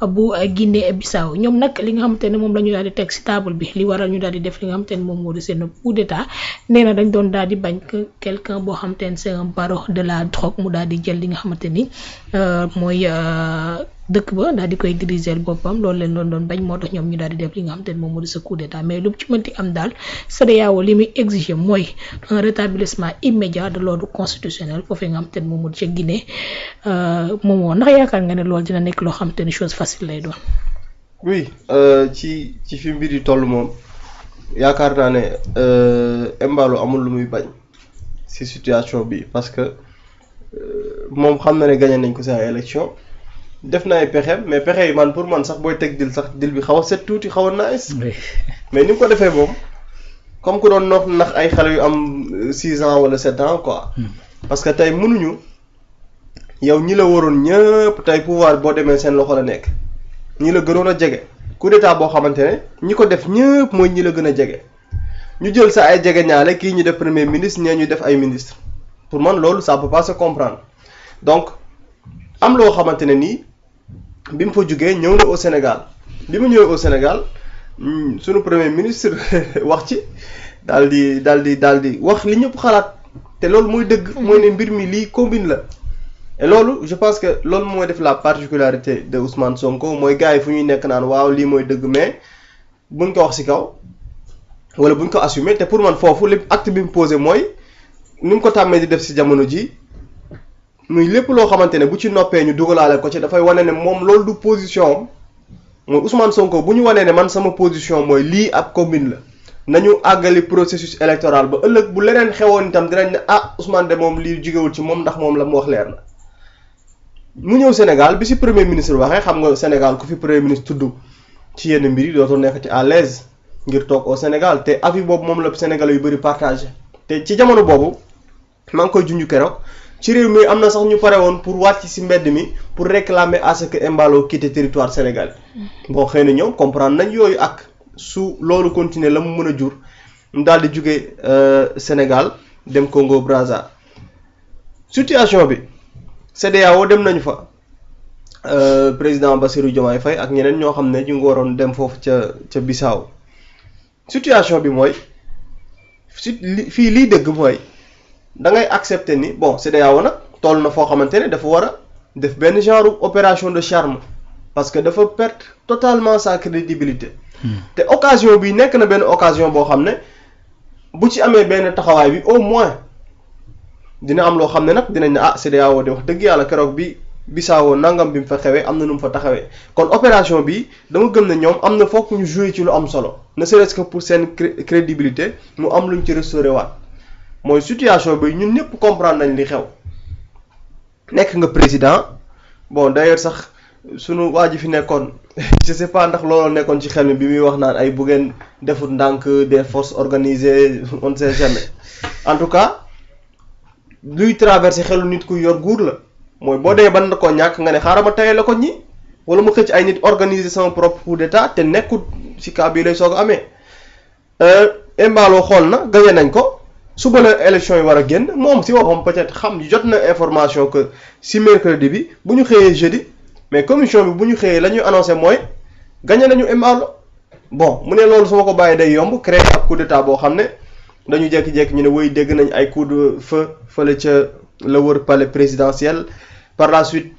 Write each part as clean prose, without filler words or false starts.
bu Guinée Bissau ñoom nag li nga xamante ne moom la ñu daal di teg si table bi li waral ñu daal di def li nga xamante ne moom moo di seen coup d'état nee na dañ doon daal di bañ que quelqu'un boo xamante ne c'est un baron de la drogue mu daal di jël li nga xamante ni mooy dëkk ba daal di koy diriger boppam loolu leen doon bañ moo tax ñoom ñu daal di def li nga xamante ne moom moo di sa coup d'état mais lu ci mënti am daal CEDEAO li muy exiger mooy un rétablissement immédiat de l'ordre constitutionnel foofee nga xamante ne moom moo di ca Guinée moom ndax yaakaar nga ne loolu dina nekk loo xamante ni chose facile lay doon. oui ci fi mbir yi toll moom yaakaar naa ne Embalo amul lu muy bañ ci situation bi parce que moom xam na ne gagné nañ ko ci ay élection def na ay pexeem mais pexe yi man pour man sax booy teg dil sax dil bi xaw a set tuuti xaw a nice mais ni mu ko defee moom comme ku doon nax ay xale yu am 6 ans wala 7 ans quoi. parce que tey mënuñu yow ñi la waroon ñëpp tey pouvoir boo demee seen loxo la nekk ñi la gënoon a jege coup d'état boo xamante ne ñi ko def ñëpp mooy ñi la gën a jege ñu jël sa ay jege ñaale kii ñu def premier ministre ñee ñu def ay ministre pour man loolu ça peut pas se comprendre donc am loo xamante ne nii bi mu fa jugee ñëw na au Sénégal bi mu ñëwee au Sénégal sunu premier ministre wax ci daal di wax li ñëpp xalaat te loolu mooy dëgg mooy ne mbir mi lii combine la et loolu je pense que loolu mooy def la particularité de Ousmane Sonko mooy gars yi fu ñuy nekk naan waaw lii mooy dëgg mais buñ ko wax ci kaw wala buñ ko assumer te pour man foofu lépp acte bi mu posé mooy ni mu ko tàmmee di def ci jamono ji muy lépp loo xamante ne bu ci noppee ñu dugalaale ko ci dafay wane ne moom loolu du position am mooy Ousmane Sonko bu ñu wanee ne man sama position mooy lii ab combine la nañu àggali processus électoral ba ëllëg bu leneen xewoon itam dinañ ne ah Ousmane de moom lii jugewul ci moom ndax moom la mu wax leer na. mu ñëw Sénégal bi ci premier ministre waxee xam nga Sénégal ku fi premier ministre tudd ci yenn mbir yi dootoo nekk ci à l'aise ngir toog au Sénégal te avis boobu moom la Sénégalais yu bëri partagé te ci jamono boobu maa ngi koy junj keroog. ci réew mi am na sax ñu pare woon pour wàcc ci mbedd mi pour réclamer à ce que Embalo quitte territoire sénégalais bon xëy na ñoom comprendre nañ yooyu ak su loolu continuer la mu mën a jur mu daal di jóge Sénégal dem Congo Brazza situation bi CEDEAO dem nañu fa président Bassirou Diomaye Faye ak ñeneen ñoo xam ne ñu ngi waroon dem foofu ca Bissau situation bi mooy fii liy dëgg mooy da ngay accepter ni bon CEDEAO nag toll na foo xamante ne dafa war a def benn genre opération de charme parce que dafa perdre totalement sa crédibilité. te occasion bi nekk na benn occasion boo xam ne bu ci amee benn taxawaay bi au moins dina am loo xam ne nag dinañ ne ah CEDEAO de wax dëgg yàlla keroog bi Bissau nangam bi mu fa xewee am na nu mu fa taxawee kon opération bi dama gëm ne ñoom am na fokk ñu jouer ci lu am solo ne serait-ce que pour seen crédibilité mu am luñ ci restaurer waat. mooy situation bi ñun ñëpp comprendre nañ li xew nekk nga président bon d'ailleurs sax sunu waa ji fi nekkoon je sais pas ndax looloo nekkoon ci xel mi bi muy wax naan ay bu ngeen defut ndànk des forces organisées on ne sait jamais en tout cas luy traverser xelu nit ku yor nguur la mooy boo dee ban na koo ñàkk nga ne xaaral ma tayee la ko ñi wala mu xëcc ay nit organiser sama propre coup d'état te nekkut ci cas bii lay soog a amee Embalo xool na gagné nañ ko. suba la élection yi war a génn moom si boppam peut-être xam jot na information que si mercredi bi bu ñu xëyee jeudi mais commission bi bu ñu xëyee la ñuy annoncé mooy gagné nañu Embalo bon mu ne loolu su ma ko bàyyi day yomb créer ab coup d'état boo xam ne dañu jékki-jékki ñu ne woy dégg nañ ay coup de feu fële ca la wër palais présidentiel par la suite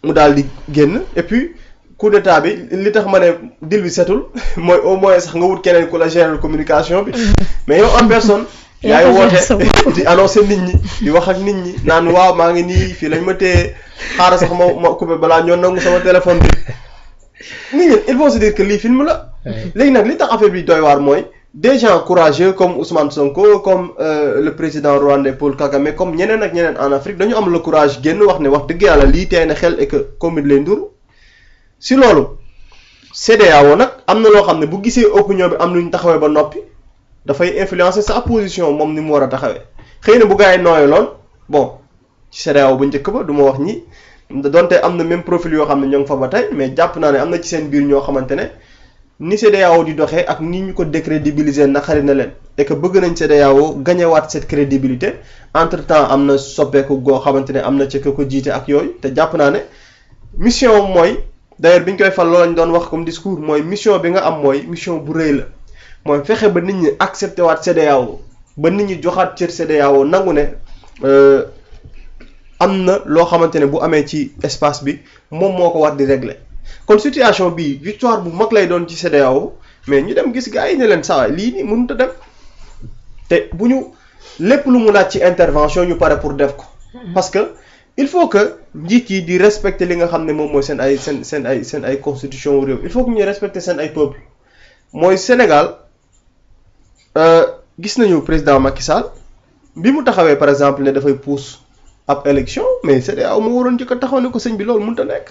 mu daal di génn et puis coup d'état bi li tax ma ne dil bi setul mooy au moins sax nga wut keneen ku la gérer communication bi mais yow en personne yaay woote di annoncer nit ñi di wax ak nit ñi naan waaw maa ngi nii fii lañ ma téye xaaral sax ma coupé balaa ñoo nangu sama téléphone bi nit ñi il faut se dire que lii film la léegi nag li tax affaire bi doy waar mooy des gens courageux comme Ousmane Sonko comme le président rwandais Paul Kagame comme ñeneen ak ñeneen en Afrique dañu am le courage génn wax ne wax dëgg yàlla lii tey na xel et que commune lay nduru si loolu CEDEAO nag am na loo xam ne bu gisee opinion bi am lu ñu taxawee ba noppi dafay influencer sa position moom ni mu war a taxawee xëy na bu gars yi nooyaloon bon ci CEDEAO bu njëkk ba du ma wax ñi donte am na même profil yoo xam ne ñoo ngi fa ba tey mais jàpp naa ne am na ci seen biir ñoo xamante ne ni CEDEAO di doxee ak ni ñu ko décrédibiliser naqari na leen et que bëgg nañ CEDEAO gañewaat cette crédibilité entre temps am na soppeeku goo xamante ne am na ci ko jiite ak yooyu te jàpp naa ne mission mooy d'ailleurs bi ñu koy fal loolu lañ doon wax comme discours mooy mission bi nga am mooy mission bu rëy la mooy fexe ba nit ñi accepté waat CEDEAO ba nit ñi joxaat cër CEDEAO nangu ne am na loo xamante ne bu amee ci espace bi moom moo ko war di régler kon situation bii victoire bu mag lay doon ci CEDEAO mais ñu dem gis gars yi ne leen saa lii nii mënut a dem te bu ñu lépp lu mu laaj ci intervention ñu pare pour def ko parce que il faut que njiit yi di respecter li nga xam ne moom mooy seen ay constitution réew il faut que ñuy respecter seen ay peuple mooy Sénégal gis nañu président Macky Sall bi mu taxawee par exemple ne dafay pousse ab élection mais CEDEAO mu waroon jëkk a taxaw ne ko sëñ bi loolu mënut a nekk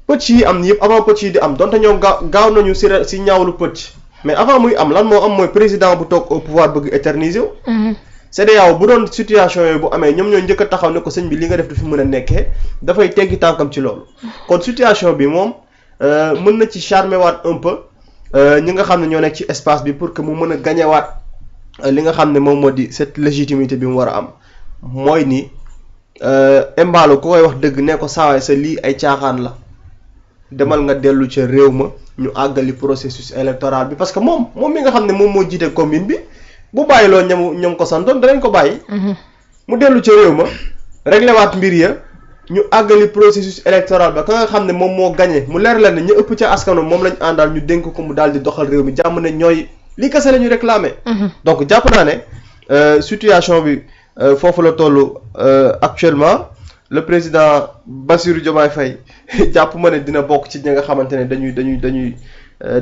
pëcc yi am yëpp avant pëcc yi di am donte ñoom gaaw nañu si ñaawlu pëcc mais avant muy am lan moo am mooy président bu toog au pouvoir bëgg éterniser wu. CEDEAO bu doon situation yooyu bu amee ñoom ñoo njëkk a taxaw ne ko sëñ bi li nga def du fi mën a nekkee dafay teggi tànkam ci loolu. kon situation bi moom mën na ci charmer waat un peu ñi nga xam ne ñoo nekk ci espace bi pour que mu mën a gagné waat li nga xam ne moom moo di cette légitimité bi mu war a am mooy ni Embalo ku koy wax dëgg ne ko saawaay sa lii ay caaxaan la demal nga dellu ca réew ma ñu àggali processus électoral bi parce que moom mi nga xam ne moom moo jiite commune bi. bu bàyyi loo ñam ko santoon danañ ko bàyyi. mu dellu ca réew ma réglé waat mbir ya ñu àggali processus électoral ba ka nga xam ne moom moo gagné mu leer la ne ñu ëpp ca askano moom lañ àndal ñu dénk ko mu daal di doxal réew mi jàmm ne ñooy li kese la ñu réclamé. donc jàpp naa ne situation bi foofu la toll actuellement le président Bassirou Diomaye Faye jàpp ma ne dina bokk ci ñi nga xamante ne dañuy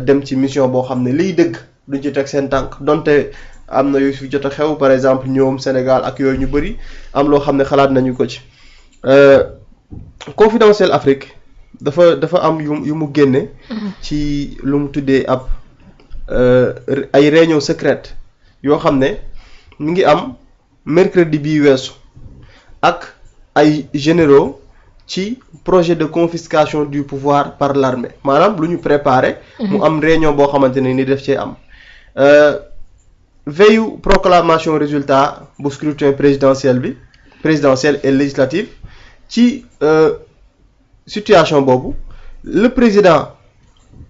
dem ci mission boo xam ne liy dëgg duñ ci teg seen tànk donte. am na yooyu fi jot a xew par exemple ñoom Sénégal ak yooyu ñu bëri am loo xam ne xalaat nañu ko ci Confidentiel Afrique dafa am yu mu génne ci lu mu tuddee ab ay réunion secrète yoo xam ne mi ngi am mercredi bii weesu ak ay généraux ci projet de confiscation du pouvoir par l'armée maanaam lu ñu préparé mu am réunion boo xamante ne ni def cee am veille proclamation résultat bu scrutin présidentiel et législatif ci situation boobu le président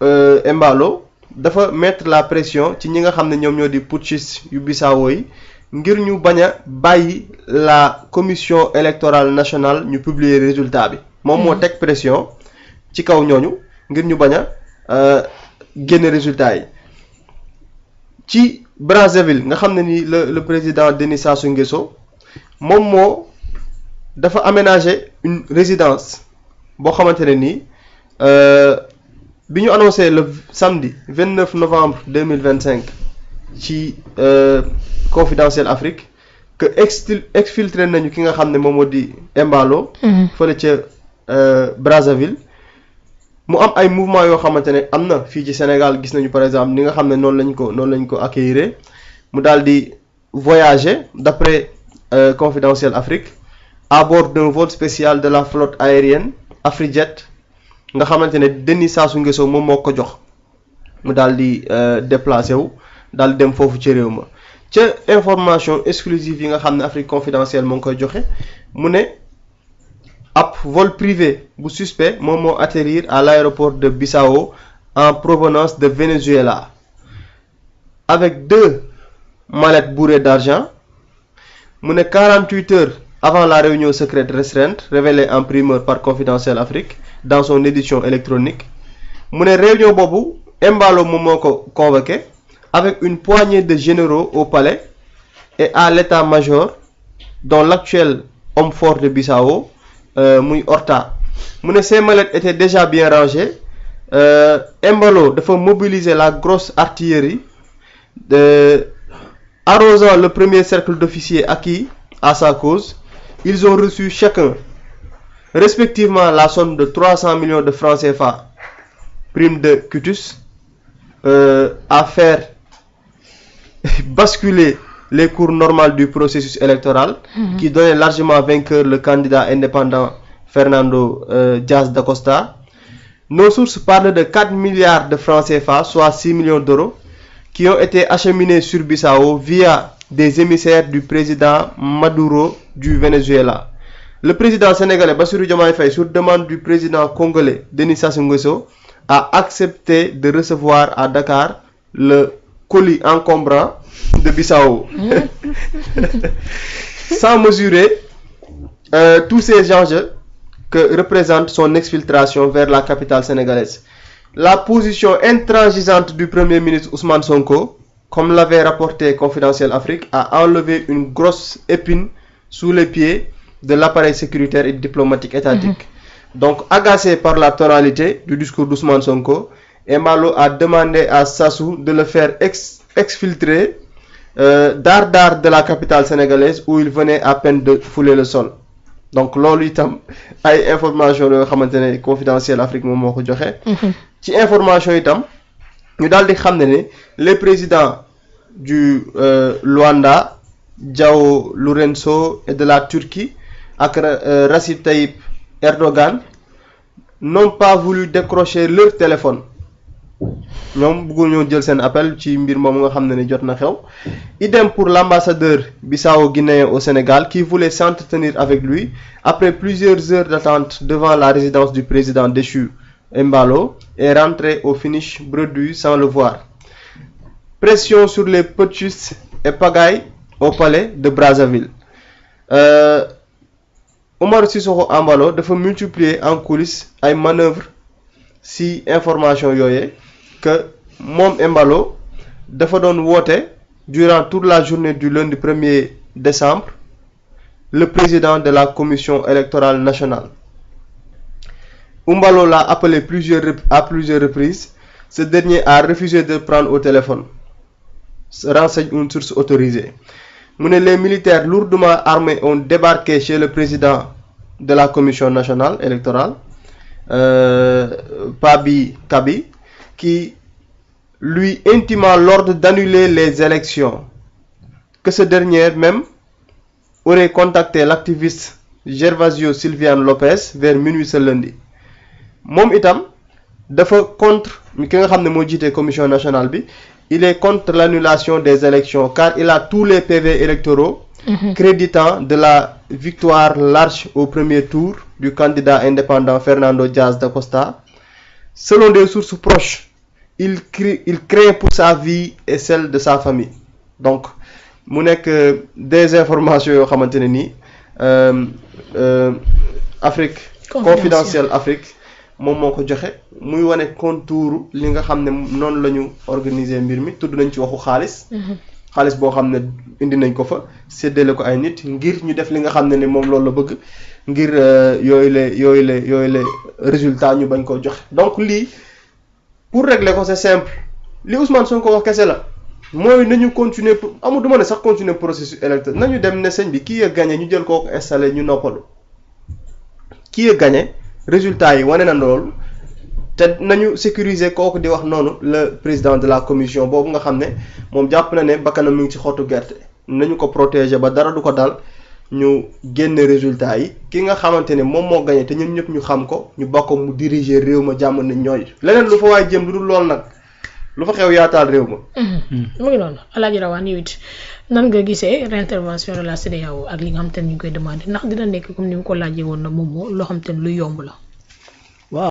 Embalo dafa mettre la pression ci ñi nga xam ne ñoom ñoo di putschistes yu Bissau yi ngir ñu bañ a bàyyi la commission électorale nationale ñu publier résultat bi moom moo teg pression ci kaw ñooñu ngir ñu bañ a génne résultat yi ci Brazzaville nga xam ne ni le président Denis Sassou Nguesso moom moo dafa aménager une résidence boo xamante ne nii bi ñu annoncé le samedi 29 novembre 2025 ci Confidentiel Afrique que exfiltré nañu ki nga xam ne moom moo di Embalo fële ca Brazzaville mu am ay mouvement yoo xamante ne am na fii ci Sénégal gis nañu par exemple ni nga xam ne noonu lañ ko accueillir mu daal di voyager d'après Confidentiel Afrique à bord d'un vol spécial de la flotte aérienne Afrijet nga xamante ne Denis Sassou Nguesso moom moo ko jox mu daal di déplacé wu daal di dem foofu ci réew ma ca information exclusive yi nga xam ne Afrique Confidentielle moo ngi koy joxe mu ne ab vol privé bu suspect moom moo atterrir à l'aéroport de Bissau en provenance de Venezuela avec 2 mallettes bourrées d'argent mu ne 48 heures avant la réunion secrète restreinte révélée en primeur par Confidentiel Afrique dans son édition électronique mu ne réunion boobu Embalo moom moo ko convoqué avec une poignée de généraux au palais et à l'état-major dont l'actuel homme fort de Bissau muy Horta mu ne ces mallettes étaient déjà bien rangées Embalo dafa mobiliser la grosse artillerie arrosant le premier cercle d'officiers acquis à sa cause. Ils ont reçu chacun respectivement la somme de 300 millions de francs CFA prime de quitus à faire basculer les cours normales du processus électoral qui donnait largement vainqueur le candidat indépendant Fernando Diaz da Costa. Nos sources parlent de 4 milliards de francs CFA, soit 6 millions d'euros, qui ont été acheminés sur Bissau via des émissaires du président Maduro du Venezuela. le président sénégalais Bassirou Diomaye Faye, sur demande du président congolais Denis Sassou Nguesso, a accepté de recevoir à Dakar le colis encombrant de Bissau, sans mesurer tous ces enjeux que représente son exfiltration vers la capitale sénégalaise. La position intransigeante du Premier ministre Ousmane Sonko, comme l'avait rapporté Confidentiel Afrique, a enlevé une grosse épine sous les pieds de l'appareil sécuritaire et diplomatique étatique. Donc, agacé par la tonalité du discours d'Ousmane Sonko, Embalo a demandé à Sassou de le faire exfiltrer d'art de la capitale sénégalaise où il venait à peine de fouler le sol. Donc, loolu itam ay information yoo xamante ne Confidentiel Afrique moom moo ko joxe. Ci information itam ñu daal di xam ne les présidents du Luanda, João Lourenço et de la Turquie ak Recep Tayyip Erdogan n'ont pas voulu décrocher leur téléphone. ñoom bëggul ñoo jël seen appel ci mbir moom nga xam ne jot na xew. Idem pour l'ambassadeur bissau-guinéen au Sénégal qui voulait s'entretenir avec lui après plusieurs heures d'attente devant la résidence du président déchu Embalo est rentré au finish bredouille sans le voir. Pression sur les putschistes et pagaille au palais de Brazzaville. Oumaro Sissoko Embalo dafa multiplier en coulisses ay manœuvres si information yooyee que moom Embalo dafa doon woote durant toute la journée du lundi 1er décembre le président de la commission électorale nationale. Embalo l'a appelé à plusieurs reprises. Ce dernier a refusé de prendre au téléphone, renseigne une source autorisée. Les militaires lourdement armés ont débarqué chez le président de la commission nationale électorale, Pabi Kabi, qui lui intima l'ordre d'annuler les élections, que ce dernier même aurait contacté l'activiste Gervasio Silviano Lopez vers minuit ce lundi. Mom itam dafa contre ki nga xam ne moo jiite commission nationale bi, il est contre l'annulation des élections car il a tous les PV électoraux créditant de la victoire large au premier tour du candidat indépendant Fernando Diaz da Costa. Selon des sources proches, il craint pour sa vie et celle de sa famille. Donc mu nekk des informations yoo xamante ne nii Afrique Confidentiel Afrique moom moo ko joxe muy wane contour li nga xam ne noonu la ñu organiser mbir mi. Tudd nañ ci waxu xaalis boo xam ne indi nañ ko fa séddale ko ay nit ngir ñu def li nga xam ne ni moom loolu la bëgg ngir yooyu la résultat ñu bañ ko joxe. Donc lii pour régler ko c'est simple li Ousmane Sonko wax kese la mooy nañu continuer amul du ma ne sax continuer processus électoral nañu dem ne sëñ bi kii a gagné ñu jël kooku installé ñu noppalu kii a gagné résultat yi wane na loolu te nañu sécuriser kooku di wax noonu le président de la commission boobu nga xam ne moom jàpp na ne bakkanam mu ngi ci xottu gerte nañu ko protéger ba dara du ko dal ñu génne résultat yi ki nga xamante ne moom moo gagné te ñun ñëpp ñu xam ko ñu bokk mu diriger réew ma jàmm nañ ñooy leneen lu fa waay jëm lu dul lool nag lu fa xew yaataal réew ma. mu ngi noonu Alaaji Rawaan yow it nan nga gisee réintervention de la CEDEAO ak li nga xam te ne ñu koy demandé ndax dina nekk comme ni mu ko laajee woon na moom moo loo xam te ne lu yomb la.